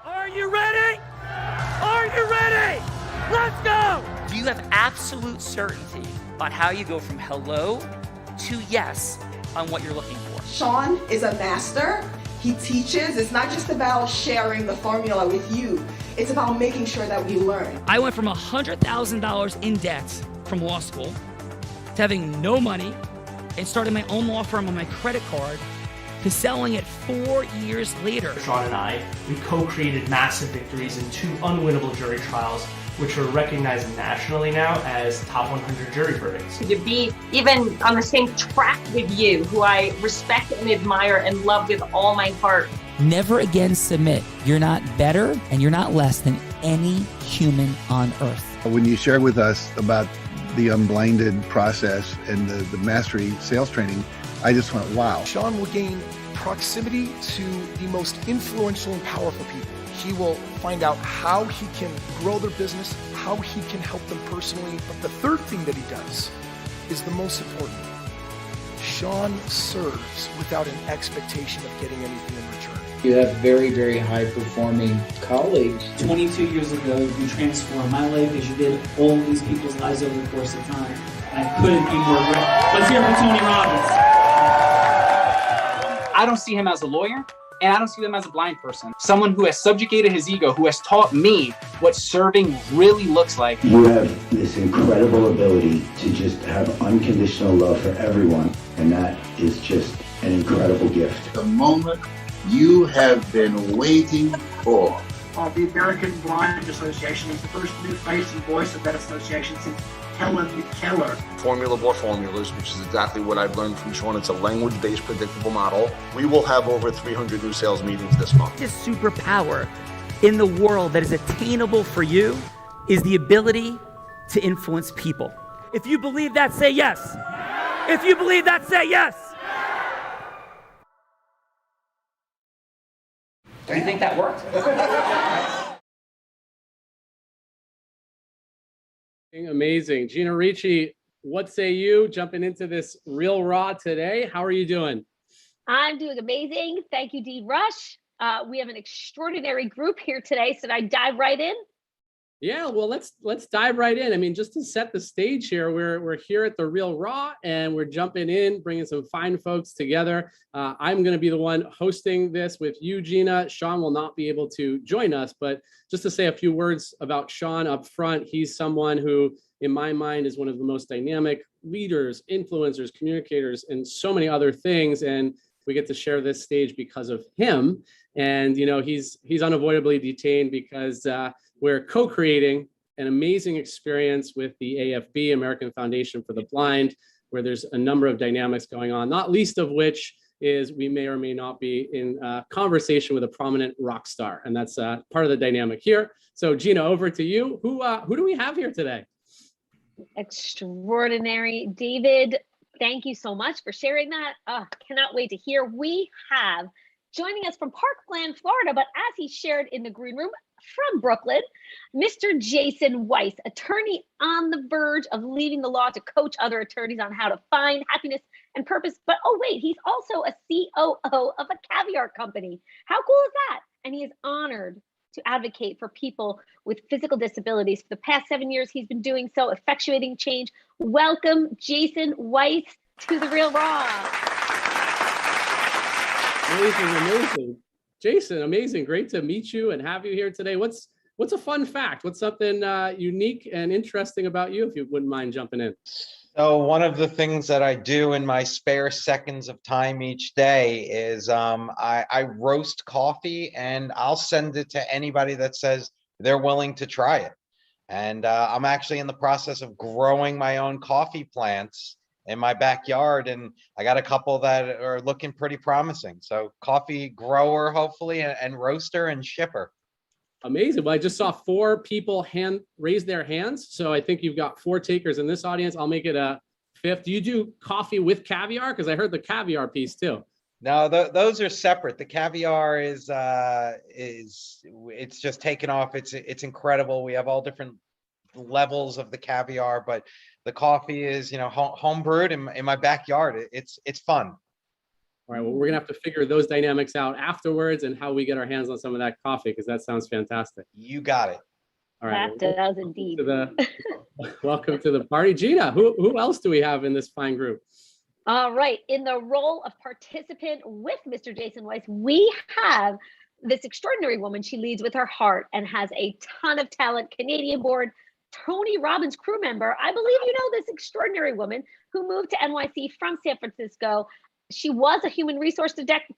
Are you ready? Are you ready? Let's go! Do you have absolute certainty about how you go from hello to yes on what you're looking for? Sean is a master. He teaches. It's not just about sharing the formula with you. It's about making sure that we learn. I went from $100,000 in debt from law school to having no money and starting my own law firm on my credit card to selling it 4 years later. Sean and I, we co-created massive victories in 2 unwinnable jury trials, which are recognized nationally now as top 100 jury verdicts. To be even on the same track with you, who I respect and admire and love with all my heart. Never again submit. You're not better and you're not less than any human on earth. When you shared with us about the Unblinded process and the mastery sales training, I just went, wow. Sean will gain proximity to the most influential and powerful people. He will find out how he can grow their business, how he can help them personally. But the third thing that he does is the most important. Sean serves without an expectation of getting anything in return. You have very, very high-performing colleagues. 22 years ago, you transformed my life as you did all these people's lives over the course of time. And I couldn't be more grateful. Let's hear it for Tony Robbins. I don't see him as a lawyer, and I don't see him as a blind person. Someone who has subjugated his ego, who has taught me what serving really looks like. You have this incredible ability to just have unconditional love for everyone, and that is just an incredible gift. The moment you have been waiting for. The American Blind Association is the first new face and voice of that association since Helen Keller. Formula for formulas, which is exactly what I've learned from Sean. It's a language-based predictable model. We will have over 300 new sales meetings this month. This superpower in the world that is attainable for you is the ability to influence people. If you believe that, say yes. If you believe that, say yes. Do you think that worked? Amazing. Gina Ricci, what say you? Jumping into this Real Raw today. How are you doing? I'm doing amazing. Thank you, Dee Rush. We have an extraordinary group here today. So I dive right in? Yeah, well, let's dive right in. I mean, just to set the stage here, we're here at the Real Raw, and we're jumping in, bringing some fine folks together. I'm going to be the one hosting this with you, Gina. Sean will not be able to join us, but just to say a few words about Sean up front, he's someone who, in my mind, is one of the most dynamic leaders, influencers, communicators, and so many other things. And we get to share this stage because of him. And you know, he's unavoidably detained because we're co-creating an amazing experience with the AFB, American Foundation for the Blind, where there's a number of dynamics going on, not least of which is we may or may not be in conversation with a prominent rock star. And that's part of the dynamic here. So Gina, over to you. Who do we have here today? Extraordinary. David, thank you so much for sharing that. Cannot wait to hear. We have joining us from Parkland, Florida, but as he shared in the green room, from Brooklyn, Mr. Jason Weiss, attorney on the verge of leaving the law to coach other attorneys on how to find happiness and purpose. But oh wait, he's also a COO of a caviar company. How cool is that? And he is honored to advocate for people with physical disabilities. For the past 7 years, he's been doing so, effectuating change. Welcome, Jason Weiss, to the Real Raw. Amazing. Jason, amazing. Great to meet you and have you here today. What's a fun fact? What's something unique and interesting about you, if you wouldn't mind jumping in? So one of the things that I do in my spare seconds of time each day is I roast coffee, and I'll send it to anybody that says they're willing to try it. And I'm actually in the process of growing my own coffee plants in my backyard, and I got a couple that are looking pretty promising. So coffee grower, hopefully, and roaster and shipper. Amazing. Well, I just saw 4 people raise their hands. So I think you've got 4 takers in this audience. I'll make it a 5th. Do you do coffee with caviar? Because I heard the caviar piece too. No, those are separate. The caviar is it's just taken off. It's incredible. We have all different levels of the caviar, but the coffee is, home brewed in my backyard. It's fun. All right, well, we're gonna have to figure those dynamics out afterwards and how we get our hands on some of that coffee, because that sounds fantastic. You got it. All right. That does indeed. Welcome to the party. Gina, who else do we have in this fine group? All right, in the role of participant with Mr. Jason Weiss, we have this extraordinary woman. She leads with her heart and has a ton of talent. Canadian-born Tony Robbins crew member. I believe you know this extraordinary woman who moved to NYC from San Francisco. She was a human resource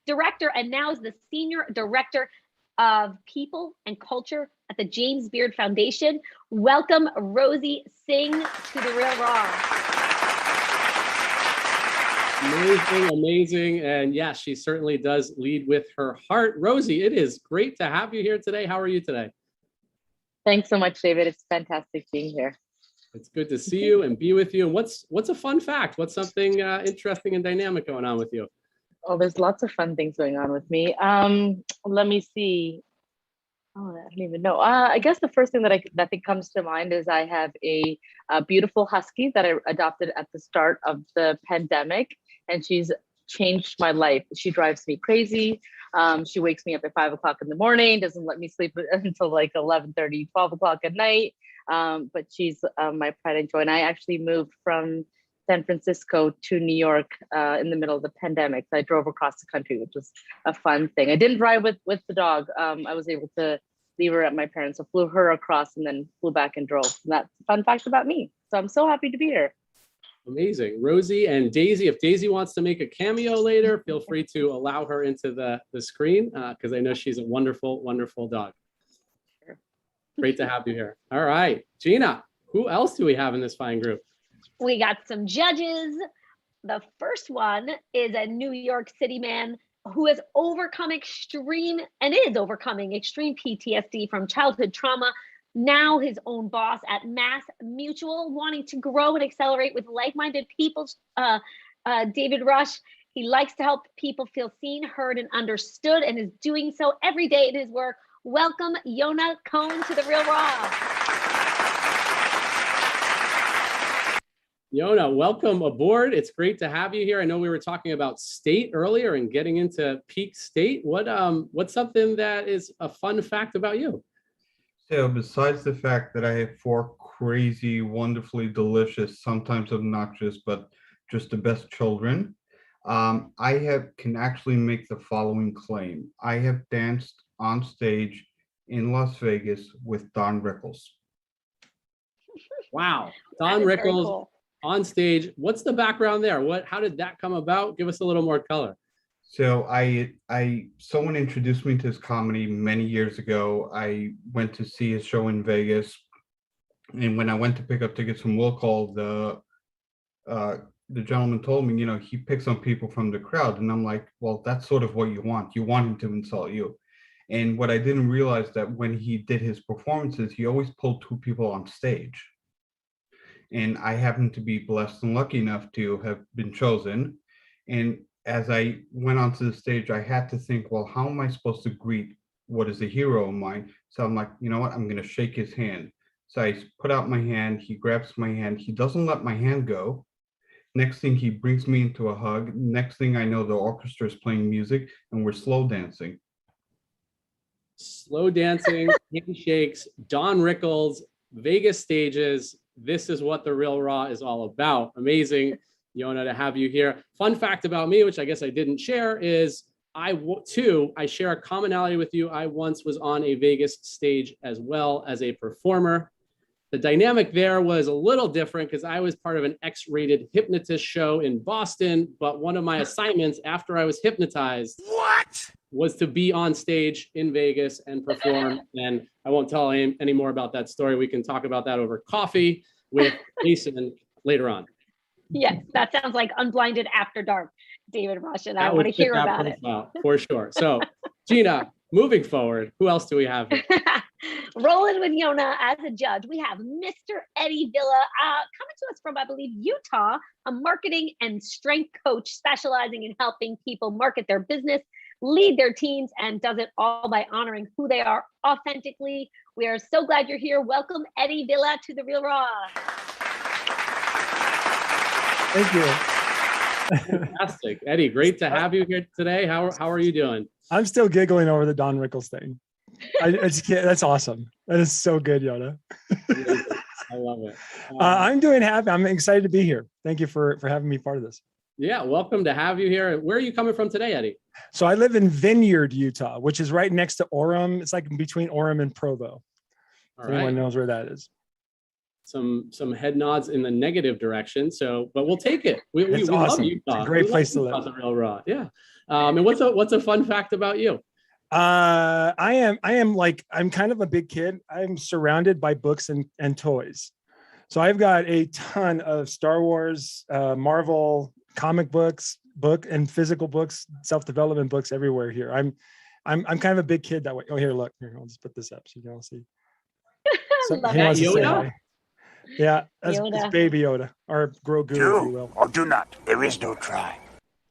director and now is the senior director of people and culture at the James Beard Foundation. Welcome, Rosie Singh, to the Real Raw. Amazing. And yes, she certainly does lead with her heart. Rosie, it is great to have you here today. How are you today? Thanks so much, David. It's fantastic being here. It's good to see you and be with you. And what's a fun fact? What's something interesting and dynamic going on with you? Oh, there's lots of fun things going on with me. Let me see. Oh, I don't even know. I guess the first thing that comes to mind is I have a beautiful husky that I adopted at the start of the pandemic, and she's changed my life. She drives me crazy. She wakes me up at 5 o'clock in the morning, doesn't let me sleep until like 11:30, 12 o'clock at night. But she's my pride and joy. And I actually moved from San Francisco to New York in the middle of the pandemic. So I drove across the country, which was a fun thing. I didn't drive with the dog. I was able to leave her at my parents. So flew her across and then flew back and drove. And that's a fun fact about me. So I'm so happy to be here. Amazing. Rosie and Daisy, if Daisy wants to make a cameo later, feel free to allow her into the screen because I know she's a wonderful, wonderful dog. Sure. Great to have you here. All right, Gina, who else do we have in this fine group? We got some judges. The first one is a New York City man who has overcome extreme PTSD from childhood trauma. Now his own boss at Mass Mutual, wanting to grow and accelerate with like-minded people. David Rush, he likes to help people feel seen, heard, and understood, and is doing so every day in his work. Welcome, Yona Cohen, to the Real Raw. Yona, welcome aboard. It's great to have you here. I know we were talking about state earlier and getting into peak state. What's something that is a fun fact about you? So besides the fact that I have 4 crazy, wonderfully delicious, sometimes obnoxious, but just the best children, I can actually make the following claim. I have danced on stage in Las Vegas with Don Rickles. Wow, Don Rickles. Cool. On stage. What's the background there? How did that come about? Give us a little more color. So someone introduced me to his comedy many years ago. I went to see his show in Vegas, and when I went to pick up tickets from Will Call, the gentleman told me, he picks on people from the crowd, and I'm like, well, that's sort of what you want. You want him to insult you. And what I didn't realize that when he did his performances, he always pulled 2 people on stage. And I happened to be blessed and lucky enough to have been chosen. And as I went onto the stage, I had to think, well, how am I supposed to greet what is a hero of mine? So I'm like, you know what? I'm going to shake his hand. So I put out my hand. He grabs my hand. He doesn't let my hand go. Next thing, he brings me into a hug. Next thing I know, the orchestra is playing music and we're slow dancing. Slow dancing, handshakes, Don Rickles, Vegas stages. This is what the Real Raw is all about. Amazing, Yona, to have you here. Fun fact about me, which I guess I didn't share, is I share a commonality with you. I once was on a Vegas stage as well as a performer. The dynamic there was a little different because I was part of an X-rated hypnotist show in Boston, but one of my assignments after I was hypnotized was to be on stage in Vegas and perform. And I won't tell any more about that story. We can talk about that over coffee with Jason later on. Yes, that sounds like Unblinded After Dark, David Rush, and I want to hear about it. For sure. So, Gina, moving forward, who else do we have here? Rolling with Yona as a judge, we have Mr. Eddie Villa, coming to us from, I believe, Utah, a marketing and strength coach specializing in helping people market their business, lead their teams, and does it all by honoring who they are authentically. We are so glad you're here. Welcome, Eddie Villa, to the Real Raw. Thank you. Fantastic. Eddie, great to have you here today. How are you doing? I'm still giggling over the Don Rickles thing. I just can't, that's awesome. That is so good, Yoda. I love it. I'm doing happy. I'm excited to be here. Thank you for having me part of this. Yeah, welcome to have you here. Where are you coming from today, Eddie? So I live in Vineyard, Utah, which is right next to Orem. It's like between Orem and Provo. If anyone knows where that is. Some head nods in the negative direction. So, but we'll take it. We awesome. love Utah. It's a great place to live. The Real Raw. Yeah. And what's a fun fact about you? I am like, I'm kind of a big kid. I'm surrounded by books and toys. So I've got a ton of Star Wars, Marvel comic books, and physical books, self-development books everywhere here. I'm kind of a big kid that way. Oh, here, look, here, I'll just put this up so you can all see. So, Love he wants it. to say Yoda? hi. Yeah, that's Yoda. it's Baby Yoda, or Grogu, if you will. Or do not. There is no try.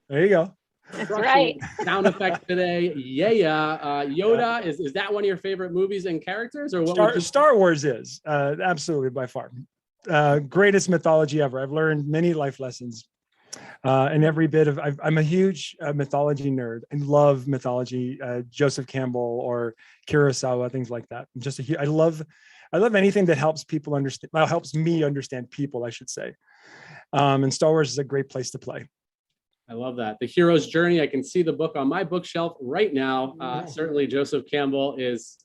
There you go. That's right. Sound effect today. Yeah. Yoda, is that one of your favorite movies and characters, or what? Star Wars is absolutely by far greatest mythology ever. I've learned many life lessons, and every bit of. I'm a huge mythology nerd. I love mythology, Joseph Campbell or Kurosawa, things like that. I love anything that helps people understand. Well, helps me understand people, I should say. And Star Wars is a great place to play. I love that. The Hero's Journey. I can see the book on my bookshelf right now. Certainly Joseph Campbell is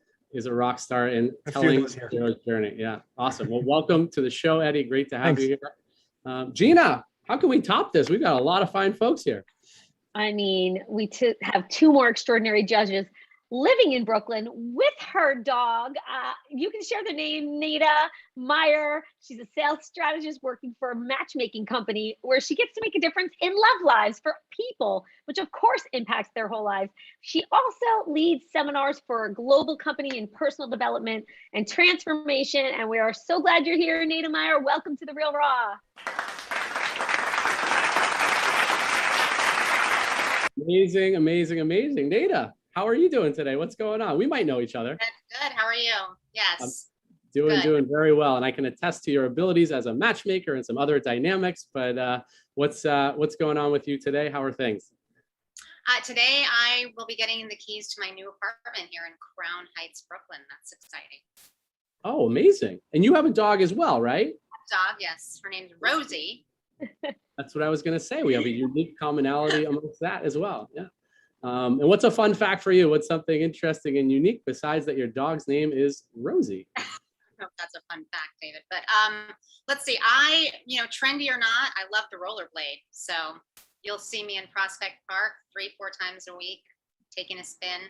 a rock star in telling the Hero's Journey. Yeah, awesome. Well, welcome to the show, Eddie. Great to have you here. Gina, how can we top this? We've got a lot of fine folks here. I mean, we have two more extraordinary judges living in Brooklyn with her dog. You can share the name, Nada Meyer. She's a sales strategist working for a matchmaking company where she gets to make a difference in love lives for people, which of course impacts their whole lives. She also leads seminars for a global company in personal development and transformation. And we are so glad you're here, Nada Meyer. Welcome to The Real Raw. Amazing, amazing, amazing. Nada, how are you doing today? What's going on? We might know each other. Good. How are you? Yes. Doing very well, and I can attest to your abilities as a matchmaker and some other dynamics. But what's going on with you today? How are things? Today I will be getting the keys to my new apartment here in Crown Heights, Brooklyn. That's exciting. Oh, amazing! And you have a dog as well, right? Dog, yes. Her name's Rosie. That's what I was going to say. We have a unique commonality amongst that as well. Yeah. And what's a fun fact for you? What's something interesting and unique besides that your dog's name is Rosie? I hope that's a fun fact, David. But let's see. Trendy or not, I love to rollerblade. So you'll see me in Prospect Park 3-4 times a week, taking a spin.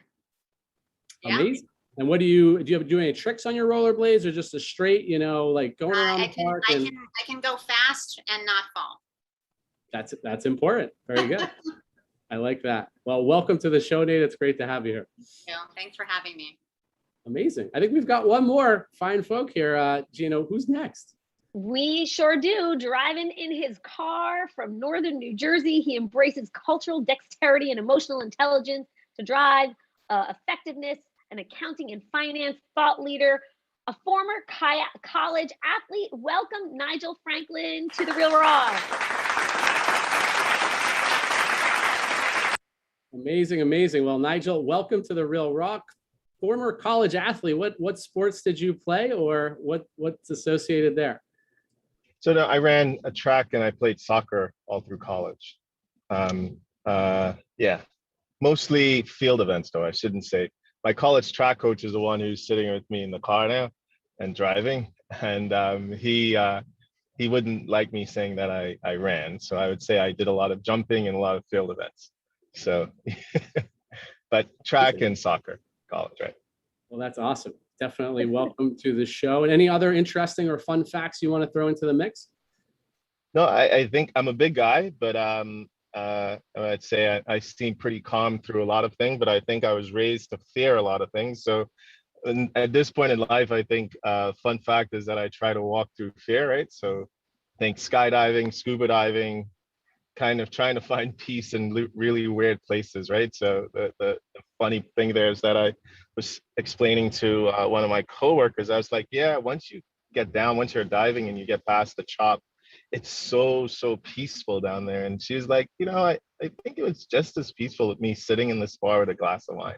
Yeah. Amazing. And what do you do any tricks on your rollerblades, or just a straight, like going around the park? I can go fast and not fall. That's important. Very good. I like that. Well, welcome to the show, Nate. It's great to have you here. Thanks for having me. Amazing. I think we've got one more fine folk here. Gino, who's next? We sure do. Driving in his car from northern New Jersey, he embraces cultural dexterity and emotional intelligence to drive effectiveness, an accounting and finance thought leader, a former college athlete. Welcome, Nigel Franklin, to The Real Raw. Amazing, amazing. Well, Nigel, welcome to The Real Raw. Former college athlete. What sports did you play, or what's associated there? So no, I ran a track and I played soccer all through college. Mostly field events though. I shouldn't say. My college track coach is the one who's sitting with me in the car now and driving, and he wouldn't like me saying that I ran. So I would say I did a lot of jumping and a lot of field events. So, but track and soccer, college, right? Well, that's awesome. Definitely welcome to the show. And any other interesting or fun facts you want to throw into the mix? No, I think I'm a big guy, but I'd say I seem pretty calm through a lot of things, but I think I was raised to fear a lot of things. So at this point in life, I think fun fact is that I try to walk through fear, right? So I think skydiving, scuba diving, kind of trying to find peace in really weird places, right? So the funny thing there is that I was explaining to one of my coworkers, I was like, yeah, once you're diving and you get past the chop, it's so peaceful down there. And she's like, I think it was just as peaceful with me sitting in this bar with a glass of wine.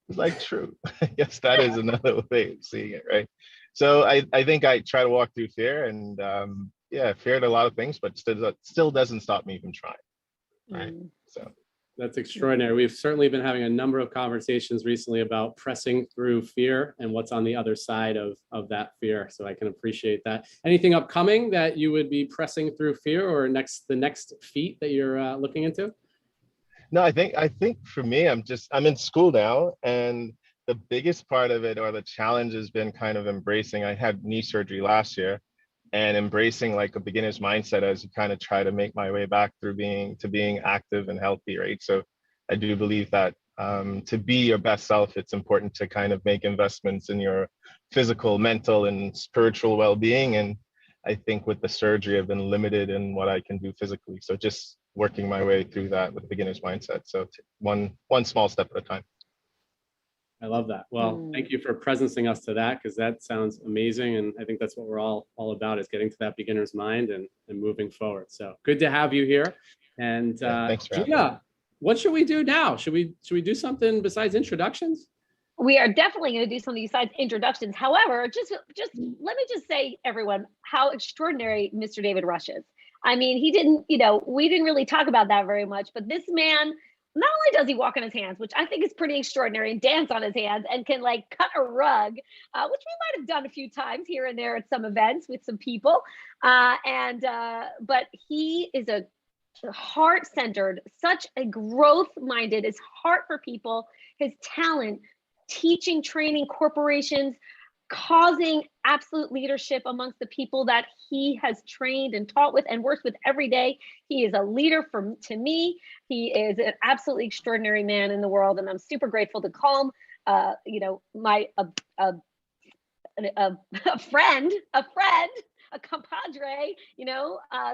It's like, true. Yes, that is another way of seeing it, right? So I think I try to walk through fear, and yeah, fear at a lot of things, but still doesn't stop me from trying, right? So that's extraordinary. We've certainly been having a number of conversations recently about pressing through fear and what's on the other side of that fear. So I can appreciate that. Anything upcoming that you would be pressing through fear, or the next feat that you're looking into? No, I think for me, I'm in school now, and the biggest part of it, or the challenge, has been kind of embracing. I had knee surgery last year, and embracing like a beginner's mindset as you kind of try to make my way back through being active and healthy, right? So I do believe that to be your best self, it's important to kind of make investments in your physical, mental, and spiritual well-being. And I think with the surgery, I've been limited in what I can do physically. So just working my way through that with beginner's mindset. So one small step at a time. I love that. Well, thank you for presencing us to that, because that sounds amazing. And I think that's what we're all about, is getting to that beginner's mind and moving forward. So good to have you here. And thanks for having me. Gina, what should we do now? Should we do something besides introductions? We are definitely going to do something besides introductions. However, just let me just say, everyone, how extraordinary Mr. David Rush is. I mean, we didn't really talk about that very much, but this man, not only does he walk on his hands, which I think is pretty extraordinary, and dance on his hands, and can like cut a rug, which we might have done a few times here and there at some events with some people. But he is a heart-centered, such a growth-minded, his heart for people, his talent, teaching, training corporations, causing absolute leadership amongst the people that he has trained and taught with and works with every day. He is a leader to me. He is an absolutely extraordinary man in the world, and I'm super grateful to call him, a friend, a compadre,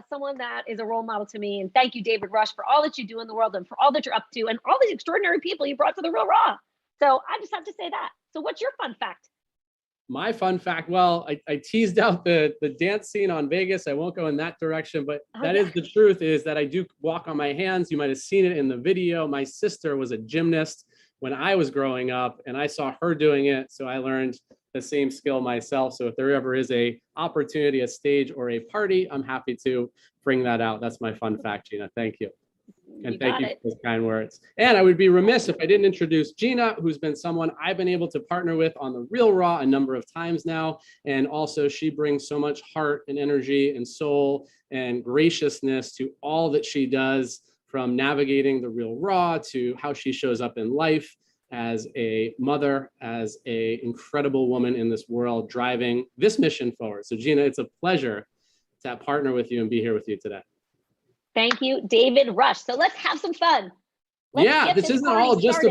someone that is a role model to me. And thank you, David Rush, for all that you do in the world and for all that you're up to and all these extraordinary people you brought to the Real Raw. So I just have to say that. So what's your fun fact? My fun fact, well, I teased out the dance scene on Vegas. I won't go in that direction, but is the truth, is that I do walk on my hands. You might have seen it in the video. My sister was a gymnast when I was growing up, and I saw her doing it. So I learned the same skill myself. So if there ever is a opportunity, a stage, or a party, I'm happy to bring that out. That's my fun fact, Gina. Thank you. And thank you for those kind words. And I would be remiss if I didn't introduce Gina, who's been someone I've been able to partner with on the Real Raw a number of times now. And also she brings so much heart and energy and soul and graciousness to all that she does, from navigating the Real Raw to how she shows up in life as a mother, as an incredible woman in this world, driving this mission forward. So Gina, it's a pleasure to partner with you and be here with you today. Thank you, David Rush. So let's have some fun. This isn't all just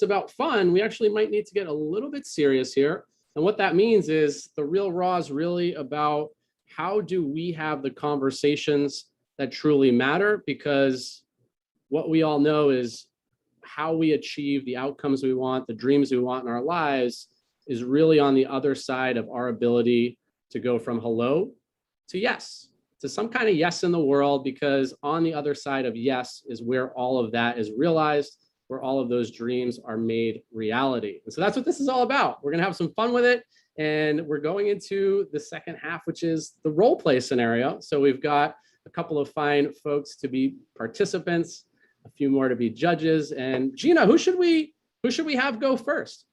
about fun. We actually might need to get a little bit serious here. And what that means is the Real Raw is really about how do we have the conversations that truly matter, because what we all know is how we achieve the outcomes we want, the dreams we want in our lives, is really on the other side of our ability to go from hello to yes, to some kind of yes in the world, because on the other side of yes is where all of that is realized, where all of those dreams are made reality. And so that's what this is all about. We're going to have some fun with it. And we're going into the second half, which is the role play scenario. So we've got a couple of fine folks to be participants, a few more to be judges. And Gina, who should we have go first?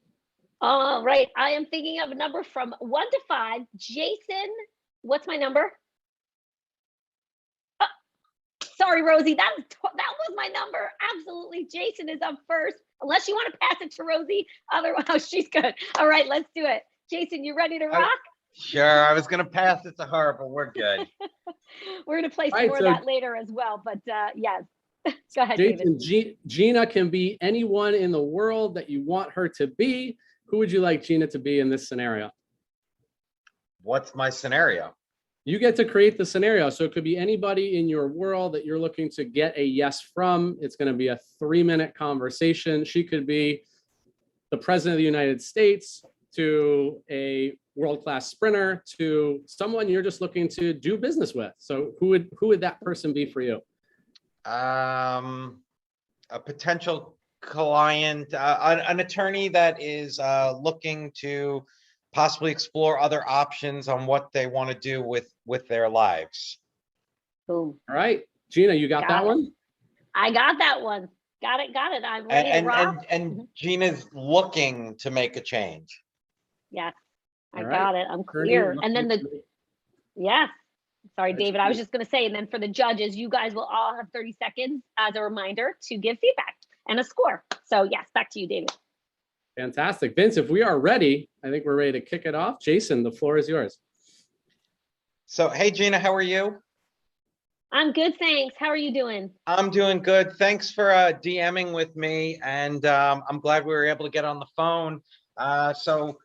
All right. I am thinking of a number from 1 to 5. Jason, what's my number? Sorry, Rosie, that was my number. Absolutely. Jason is up first, unless you want to pass it to Rosie. Otherwise, she's good. All right, let's do it. Jason, you ready to rock? Sure, I was going to pass it to her, but we're good. We're going to play some more of that later as well, but yes. Go ahead, Jason, David. Gina can be anyone in the world that you want her to be. Who would you like Gina to be in this scenario? What's my scenario? You get to create the scenario. So it could be anybody in your world that you're looking to get a yes from. It's going to be a 3-minute conversation. She could be the president of the United States to a world-class sprinter to someone you're just looking to do business with. So who would that person be for you? A potential client, an attorney that is looking to possibly explore other options on what they want to do with their lives. Boom. All right, Gina, you got that one? I got that one. Got it. I'm ready to rock. And Gina's looking to make a change. Yes, I All got right. it. I'm clear. And then yes. Sorry, That's David. I was just going to say, and then for the judges, you guys will all have 30 seconds as a reminder to give feedback and a score. So yes, back to you, David. Fantastic. Vince, if we are ready, I think we're ready to kick it off. Jason, the floor is yours. So, hey, Gina, how are you? I'm good, thanks. How are you doing? I'm doing good. Thanks for DMing with me, and I'm glad we were able to get on the phone. So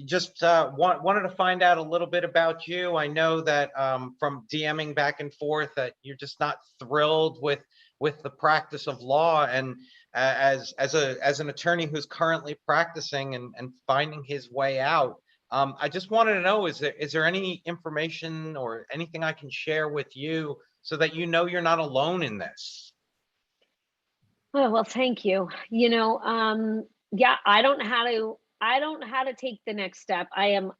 just wanted to find out a little bit about you. I know that from DMing back and forth that you're just not thrilled with the practice of law, and as an attorney who's currently practicing and finding his way out. I just wanted to know, is there any information or anything I can share with you so that you know you're not alone in this? Oh, well, thank you. Yeah, I don't know how to take the next step. I am,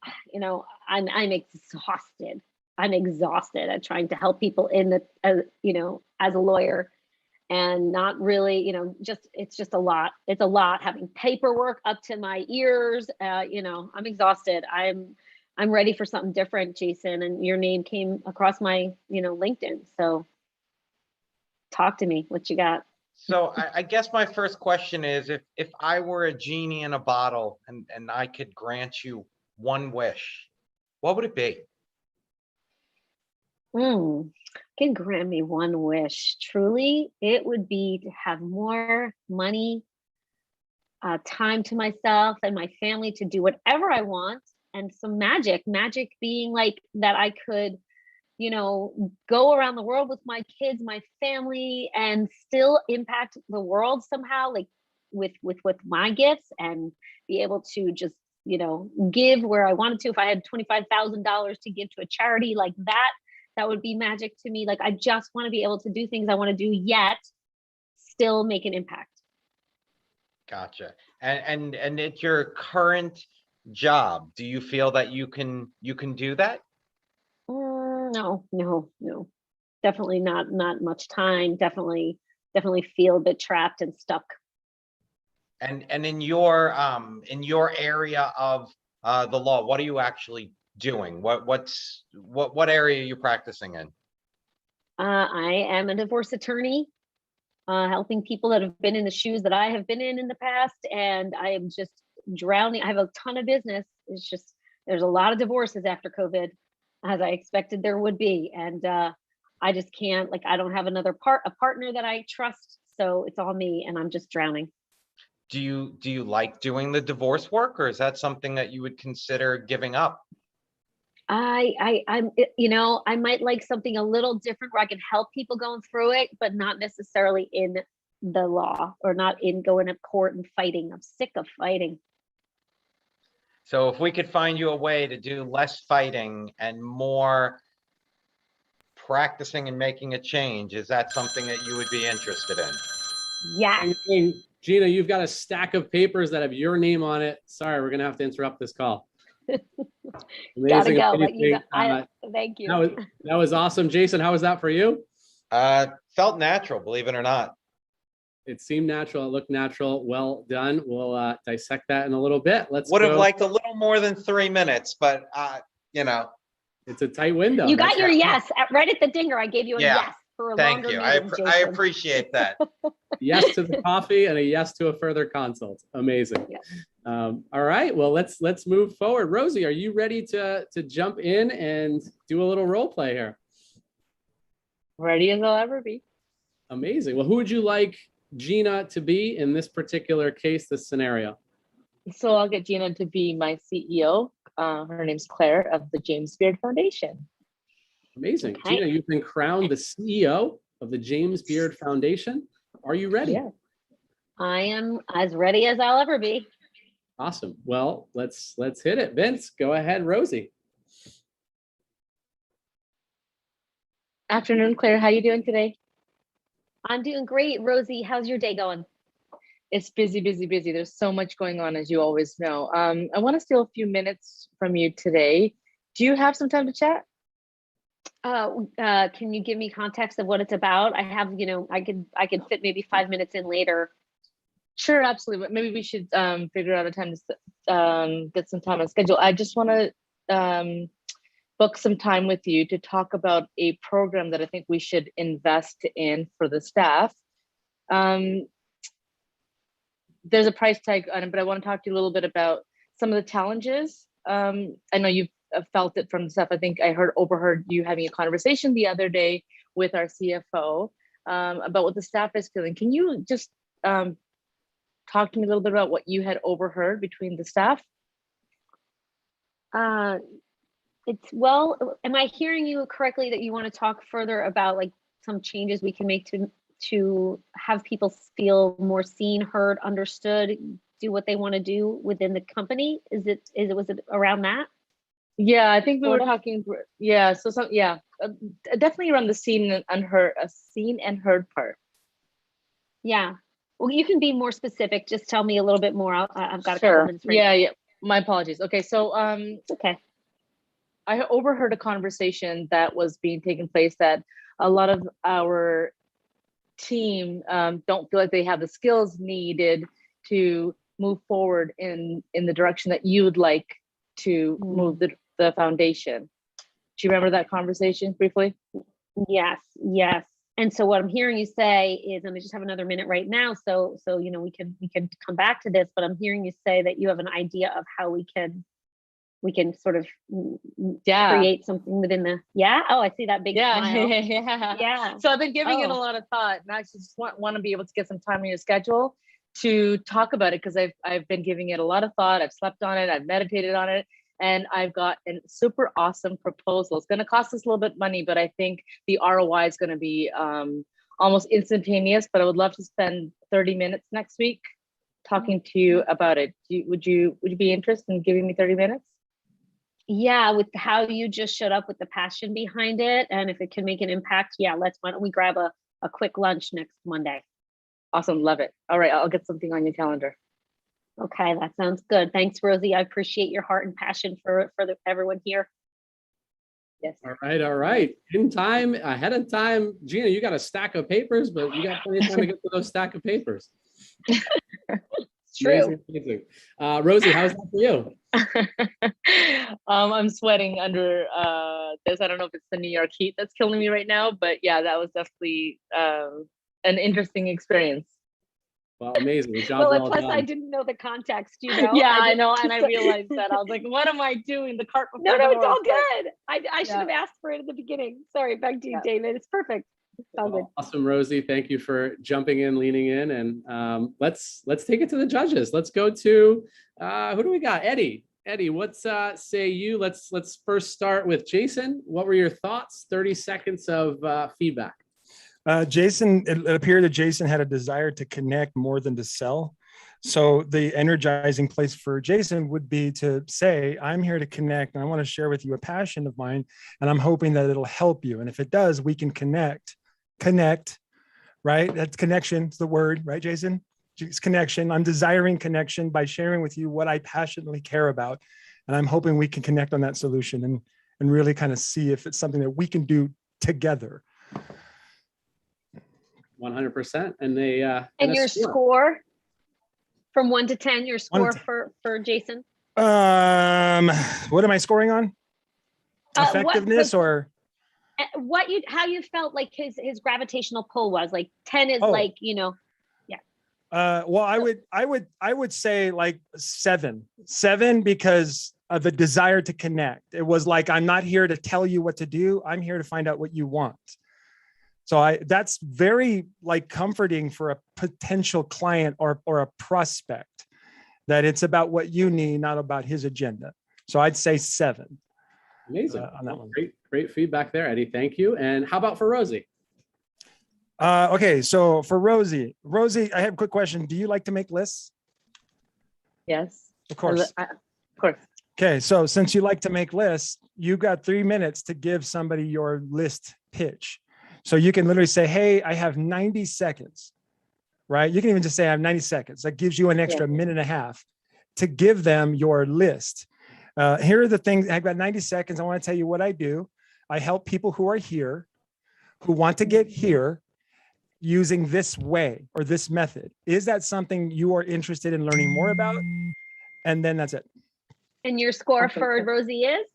I'm exhausted. I'm exhausted at trying to help people as a lawyer, and not really, it's just a lot. It's a lot having paperwork up to my ears. I'm exhausted. I'm ready for something different, Jason. And your name came across my, LinkedIn. So talk to me. What you got? So I guess my first question is, if I were a genie in a bottle and I could grant you one wish, what would it be? Can grant me one wish. Truly, it would be to have more money, time to myself and my family to do whatever I want, and some magic being like that I could, go around the world with my kids, my family, and still impact the world somehow, like with my gifts, and be able to just, give where I wanted to. If I had $25,000 to give to a charity like that, that would be magic to me. Like, I just want to be able to do things I want to do, yet still make an impact. Gotcha. And at your current job, do you feel that you can do that? No. Definitely not much time. Definitely feel a bit trapped and stuck. And in your area of the law, what are you actually doing? What area are you practicing in? I am a divorce attorney, helping people that have been in the shoes that I have been in the past, and I am just drowning. I have a ton of business. It's just there's a lot of divorces after COVID, as I expected there would be, and I just can't. Like, I don't have a partner that I trust, so it's all me, and I'm just drowning. Do you like doing the divorce work, or is that something that you would consider giving up? I'm, I might like something a little different where I can help people going through it, but not necessarily in the law, or not in going to court and fighting. I'm sick of fighting. So if we could find you a way to do less fighting and more practicing and making a change, is that something that you would be interested in? Yeah. Gina, you've got a stack of papers that have your name on it. Sorry, we're gonna have to interrupt this call. Gotta go, amazing. but you got, thank you. That was awesome. Jason, how was that for you? Felt natural, believe it or not. It seemed natural. It looked natural. Well done. We'll dissect that in a little bit. Would have liked a little more than 3 minutes, but it's a tight window. You got your yes right at the dinger. I gave you a yes for a longer meeting, I appreciate that. Yes to the coffee and a yes to a further consult. Amazing. Yeah. All right. Well, let's move forward. Rosie, are you ready to jump in and do a little role play here? Ready as I'll ever be. Amazing. Well, who would you like Gina to be in this particular case, this scenario? So I'll get Gina to be my CEO. Her name's Claire of the James Beard Foundation. Amazing. Okay. Gina, you've been crowned the CEO of the James Beard Foundation. Are you ready? Yeah. I am as ready as I'll ever be. Awesome. Well, let's hit it. Vince, go ahead. Rosie. Afternoon, Claire. How you doing today? I'm doing great. Rosie, how's your day going? It's busy, busy, busy. There's so much going on, as you always know. I want to steal a few minutes from you today. Do you have some time to chat? Can you give me context of what it's about? I have, I could fit maybe 5 minutes in later. Sure, absolutely. But maybe we should figure out a time to get some time on schedule. I just want to book some time with you to talk about a program that I think we should invest in for the staff. There's a price tag on it, but I want to talk to you a little bit about some of the challenges. I know you've felt it from the staff. I think I overheard you having a conversation the other day with our CFO about what the staff is feeling. Can you just talk to me a little bit about what you had overheard between the staff? Am I hearing you correctly that you want to talk further about like some changes we can make to have people feel more seen, heard, understood, do what they want to do within the company? Was it around that? Yeah, I think we were talking. Yeah, definitely around the seen and heard part. Yeah. Well, you can be more specific. Just tell me a little bit more. I've got a couple Sure. minutes. Right Yeah. My apologies. Okay, so okay. I overheard a conversation that was being taken place that a lot of our team don't feel like they have the skills needed to move forward in the direction that you would like to move the foundation. Do you remember that conversation briefly? Yes. And so what I'm hearing you say is, and I just have another minute right now, so we can come back to this, but I'm hearing you say that you have an idea of how we can sort of create something within the Oh, I see that big smile. Yeah. So I've been giving it a lot of thought, and I just want to be able to get some time in your schedule to talk about it, because I've been giving it a lot of thought. I've slept on it, I've meditated on it, and I've got a super awesome proposal. It's going to cost us a little bit of money, but I think the ROI is going to be almost instantaneous. But I would love to spend 30 minutes next week talking to you about it. Would you be interested in giving me 30 minutes? Yeah, with how you just showed up with the passion behind it, and if it can make an impact, why don't we grab a quick lunch next Monday? Awesome, love it. All right, I'll get something on your calendar. Okay, that sounds good. Thanks, Rosie. I appreciate your heart and passion for everyone here. Yes. All right. In time, ahead of time. Gina, you got a stack of papers, but you got plenty of time to get to those stack of papers. It's true. Amazing. Rosie, how's that for you? I'm sweating under this. I don't know if it's the New York heat that's killing me right now, but yeah, that was definitely an interesting experience. Well, amazing. Well, plus I didn't know the context, Yeah, I know, and I realized that. I was like, what am I doing? The cart before No, the horse. it's all good. I should have asked for it at the beginning. Sorry, back to you, David. It's perfect. It's all good. Awesome, Rosie. Thank you for jumping in, leaning in, and let's take it to the judges. Let's go to who do we got? Eddie. Eddie, what say you? Let's first start with Jason. What were your thoughts? 30 seconds of feedback. Jason, it appeared that Jason had a desire to connect more than to sell. So the energizing place for Jason would be to say, I'm here to connect, and I want to share with you a passion of mine, and I'm hoping that it'll help you. And if it does, we can connect, right? That's connection, it's the word, right, Jason? It's connection. I'm desiring connection by sharing with you what I passionately care about. And I'm hoping we can connect on that solution and really kind of see if it's something that we can do together. 100%. And they and your score from 1 to 10, your score for Jason? What am I scoring on? Effectiveness or how you felt like his gravitational pull was? Like 10 is well, I would say like 7 because of the desire to connect. It was like, I'm not here to tell you what to do. I'm here to find out what you want. So that's very like comforting for a potential client or a prospect, that it's about what you need, not about his agenda. So I'd say 7. Amazing. On that one. Great feedback there, Eddie. Thank you. And how about for Rosie? Okay, so for Rosie, I have a quick question. Do you like to make lists? Yes. Of course. Of course. Okay, so since you like to make lists, you got 3 minutes to give somebody your list pitch. So you can literally say, hey, I have 90 seconds, right? You can even just say I have 90 seconds. That gives you an extra minute and a half to give them your list. Here are the things. I've got 90 seconds. I want to tell you what I do. I help people who are here, who want to get here, using this way or this method. Is that something you are interested in learning more about? And then that's it. And your score for Rosie is?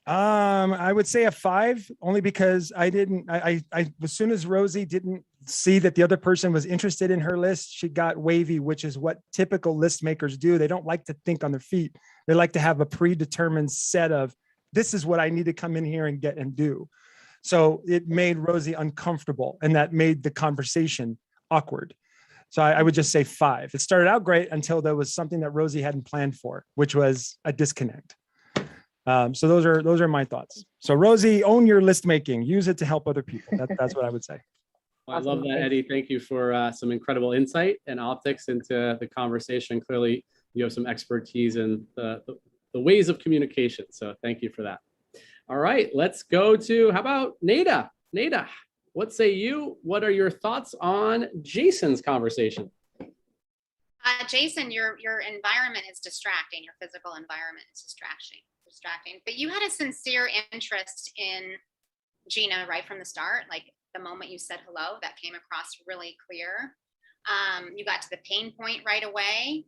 I would say a 5, only because I as soon as Rosie didn't see that the other person was interested in her list, she got wavy, which is what typical list makers do. They don't like to think on their feet. They like to have a predetermined set of, this is what I need to come in here and get and do. So it made Rosie uncomfortable, and that made the conversation awkward. So I would just say 5. It started out great until there was something that Rosie hadn't planned for, which was a disconnect. So those are my thoughts. So Rosie, own your list making. Use it to help other people. That's what I would say. Well, I love that, Eddie. Thank you for some incredible insight and optics into the conversation. Clearly, you have some expertise in the ways of communication. So thank you for that. All right, let's go to, how about Nada? Nada, what say you? What are your thoughts on Jason's conversation? Jason, your environment is distracting. Your physical environment is distracting. But you had a sincere interest in Gina right from the start. Like the moment you said hello, that came across really clear. You got to the pain point right away.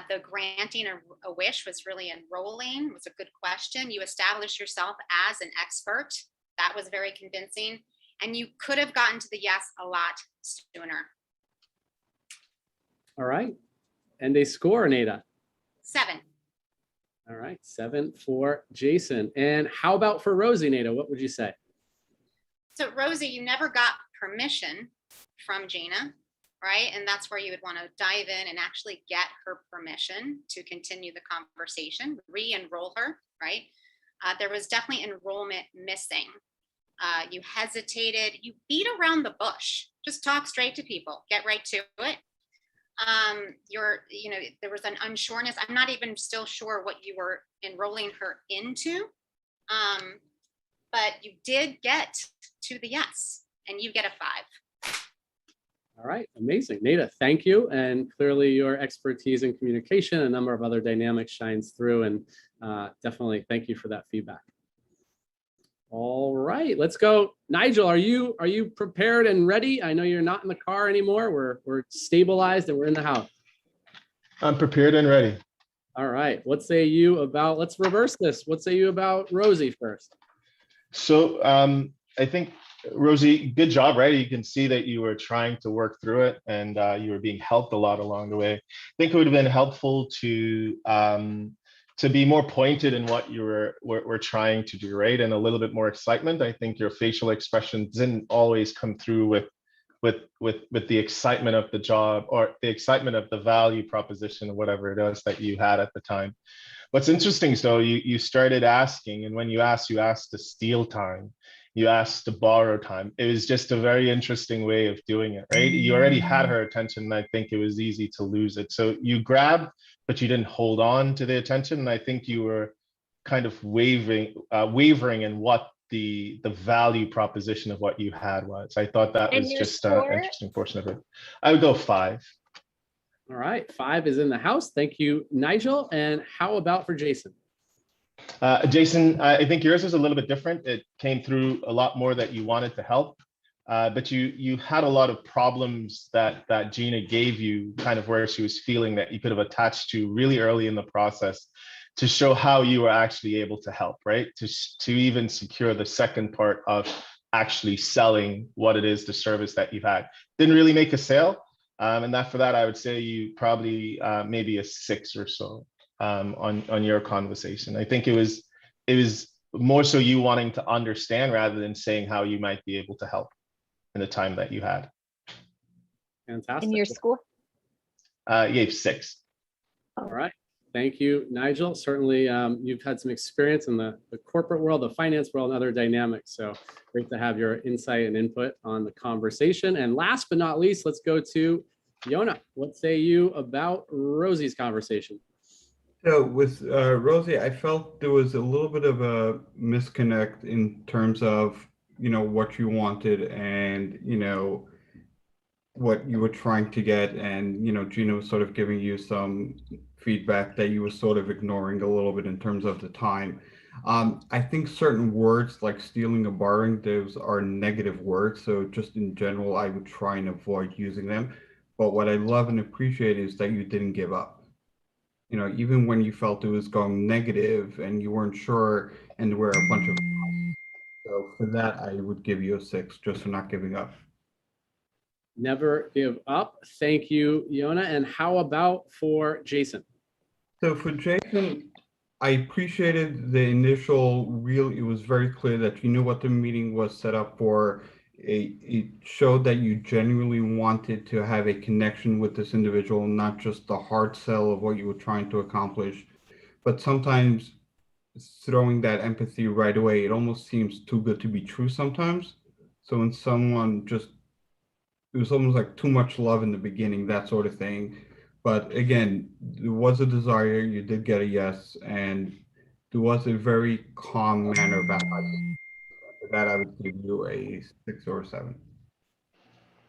The granting a wish was really enrolling, was a good question. You established yourself as an expert. That was very convincing. And you could have gotten to the yes a lot sooner. All right. And a score, Nada? 7. All right, 7 for Jason. And how about for Rosie, Nada? What would you say? So Rosie, you never got permission from Gina, right? And that's where you would want to dive in and actually get her permission to continue the conversation, re-enroll her, right? There was definitely enrollment missing. You hesitated, you beat around the bush, just talk straight to people, get right to it. There was an unsureness. I'm not even still sure what you were enrolling her into. But you did get to the yes, and you get a 5. All right, amazing. Nada, thank you. And clearly your expertise in communication, a number of other dynamics shines through, and definitely thank you for that feedback. All right, let's go. Nigel, are you prepared and ready? I know you're not in the car anymore. We're stabilized and we're in the house. I'm prepared and ready. All right, what say you about, let's reverse this. What say you about Rosie first? So I think, Rosie, good job, right? You can see that you were trying to work through it, and you were being helped a lot along the way. I think it would have been helpful to be more pointed in what you were trying to do, right? And a little bit more excitement. I think your facial expression didn't always come through with the excitement of the job or the excitement of the value proposition or whatever it is that you had at the time. What's interesting is though, you started asking, and when you asked to steal time, you asked to borrow time. It was just a very interesting way of doing it, right? You already had her attention, and I think it was easy to lose it. So you grabbed, but you didn't hold on to the attention. And I think you were kind of wavering in what the value proposition of what you had was. I thought that was just an interesting portion of it. I would go 5. All right, 5 is in the house. Thank you, Nigel. And how about for Jason? Jason, I think yours is a little bit different. It came through a lot more that you wanted to help, but you had a lot of problems that Gina gave you, kind of where she was feeling that you could have attached to really early in the process to show how you were actually able to help, right? To even secure the second part of actually selling what it is, the service that you've had. Didn't really make a sale. And for that, I would say you probably maybe a 6 or so on your conversation. I think it was more so you wanting to understand rather than saying how you might be able to help in the time that you had. Fantastic. And your score? You gave 6. All right. Thank you, Nigel. Certainly, you've had some experience in the corporate world, the finance world, and other dynamics. So great to have your insight and input on the conversation. And last but not least, let's go to Yona. What say you about Rosie's conversation? So with Rosie, I felt there was a little bit of a misconnect in terms of, what you wanted and, what you were trying to get. And, Gina was sort of giving you some feedback that you were sort of ignoring a little bit in terms of the time. I think certain words like stealing or borrowing, those are negative words. So just in general, I would try and avoid using them. But what I love and appreciate is that you didn't give up. Even when you felt it was going negative and you weren't sure, and there were a bunch of, so for that, I would give you a 6 just for not giving up. Never give up. Thank you, Yona. And how about for Jason? So for Jason, I appreciated the initial it was very clear that you knew what the meeting was set up for. It showed that you genuinely wanted to have a connection with this individual, not just the hard sell of what you were trying to accomplish. But sometimes throwing that empathy right away, it almost seems too good to be true sometimes. So when someone it was almost like too much love in the beginning, that sort of thing. But again, there was a desire, you did get a yes, and there was a very calm manner about it. For that, I would give you a 6 or a 7.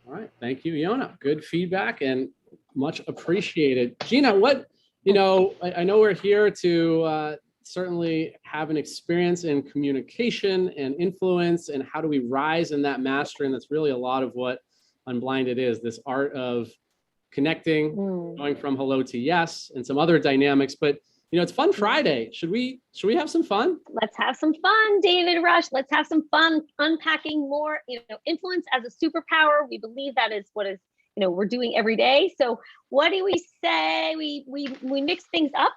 All right, thank you, Yona. Good feedback and much appreciated. Gina, I know we're here to certainly have an experience in communication and influence, and how do we rise in that mastery? And that's really a lot of what Unblinded is, this art of connecting, going from hello to yes, and some other dynamics. But it's Fun Friday. Should we have some fun? Let's have some fun, David Rush. Let's have some fun unpacking more, influence as a superpower. We believe that is what is, we're doing every day. So what do we say? We mix things up.